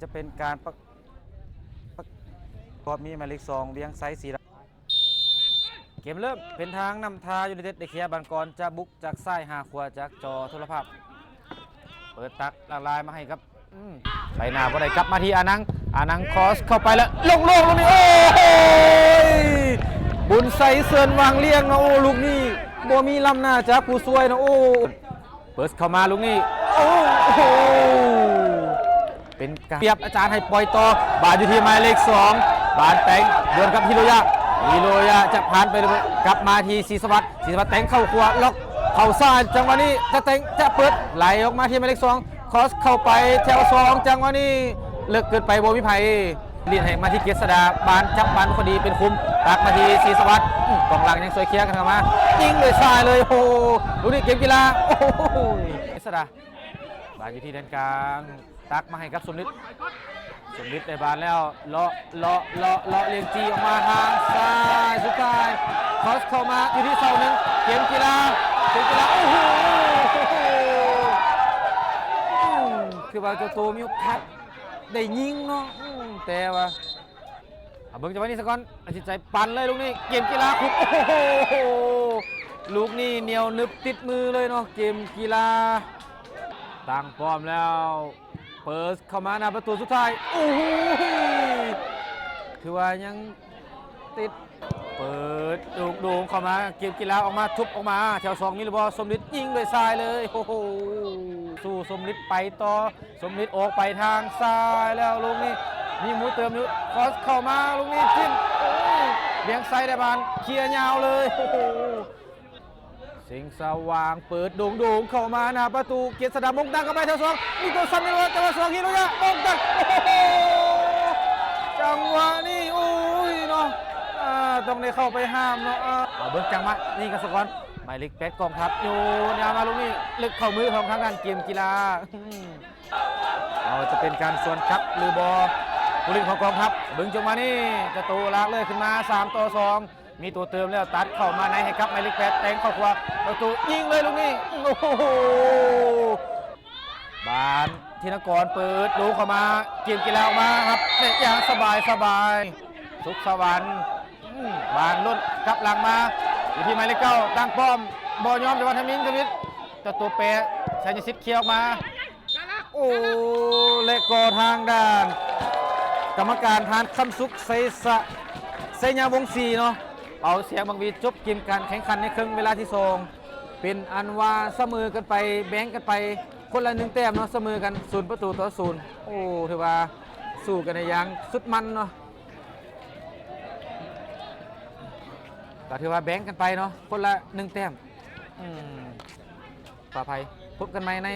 จะเป็นการพอมีหมายเลข2เวียงไซสีเกมเริ่มเป็นทางนำทายูไนเต็ดเดเคียบันกรจะบุกจากซ้ายหาขวาจากจอโทรภาพเปิดตักหลากลายมาให้ครับไปหน้าบ่ได้กลับมาที่อานังคอสเข้าไปแล้วลงลูกนี้โอ้ยบุญใส่เสือนวางเลี้ยงนะโอ้ลูกนี้บ่มีลำหน้าจากผู้ช่วยนะโอ้เปิดเข้ามาลูกนี้โอ้โหเป็นการเปรียบอาจารย์ให้ปล่อยต่อบาดอยู่ที่หมายเลข2บาดแต่งดวลกับฮิโรยะจะผ่านไปกลับมาที่ศรีสวัสดิ์แต่งเข้าขวาล็อกเข่าซ้ายจังหวะนี้จะแต่งจะเปิดไหลออกมาที่หมายเลข2คอสเข้าไปแถว2จังหวะนี้เลิกเกินไปโบวิภัยเลียนให้มาที่เกษดาบานจับบานพอดีเป็นคุมตักมาที่ศรีสวัสดิ์กองหลังยังสวยเคลียร์กันเข้ามายิงเลยซ้ายเลยโอ้ดูนี่เกมกีฬาโอ้เกษดาบานอยู่ที่ด้านกลางตักมาให้กับสมฤทธิ์ได้บานแล้วเลาะเลียงจีออกมาทางซ้ายสุดท้ายคอสเข้ามาอยู่ที่เสาหนึ่งเกมกีฬาโอ้โหคือว่าเจ้าตัวมีโอกาสได้ยิงเนาะแต่ว่าเบิ่งจังหวะนี้สักก่อนตัดสินใจปั่นเลยลูกนี้เกมกีฬาคุกโอ้โหลูกนี้เหนียวนึบติดมือเลยเนาะเกมกีฬาตั้งป้อมแล้วเปิดเข้ามาหน้าประตูสุดท้ายโอ้โหถือว่ายังติดเปิดโด่งเข้ามาเกมกีฬาออกมาทุบออกมาแถว2มิลลิบอลสมฤทธิ์ยิงด้วยซ้ายเลยโอ้โหสู้สมฤทธิ์ไปต่อสมฤทธิ์ออกไปทางซ้ายแล้วลูกนี้มีหมูเติมอยู่คอสเข้ามาลูกนี้จิ้มเลี้ยงไซด์ได้บานเคลียร์ยาวเลยโอ้โหสิงสว่างเปิดโด่งเข้ามาหน้าประตูเกียรติสดามงดังเข้าไปแถว2มีตัวซ้ำในวันแต่ว่า2ฮิโรยะมงดังโอ้โหจังหวะนี้โอ้ยเนาะต้องได้เข้าไปห้ามเนาะเบิกจังหวะนี่กระสกรหมายเลข8กองทัพอยู่ยาวมาลูกนี้ลึกเข้ามือของทางการเกมกีฬาจะเป็นการส่วนครับหรือบอผู้เล่นของกองทัพเบิกจังหวะนี้จะตูลากเลยขึ้นมา3-2มีตัวเติมแล้วตัดเข้ามาในให้ครับหมายเลข8แต่งเข้าขวาประตูยิงเลยลูกนี้โอ้โหบานธินกรเปิดดูเข้ามาเกมกีฬาออกมาครับเตะอย่างสบายสุขสวรรค์บานลุ่นกลับหลังมาอยู่ที่หมายเลข9ตั้งป้อมบอลยอมจากวันทมินจะตัวเปะชัยศิษฐ์เคี้ยวมาโอ้เละกอทางด้านกรรมการทานคำสุขเซญาวงศ์4เนาะเอาเสียงบางวีจบเกมการแข่งขันในครึ่งเวลาที่2เป็นอันว่าเสมอกันไปแบ่งกันไปคนละ1แต้มเนาะเสมอกัน0-0โอ้ถือว่าสู้กันในอย่างสุดมันเนาะก็ถือว่าแบ่งกันไปเนาะคนละ1แต้มปลอดภัยพบกันใหม่ใน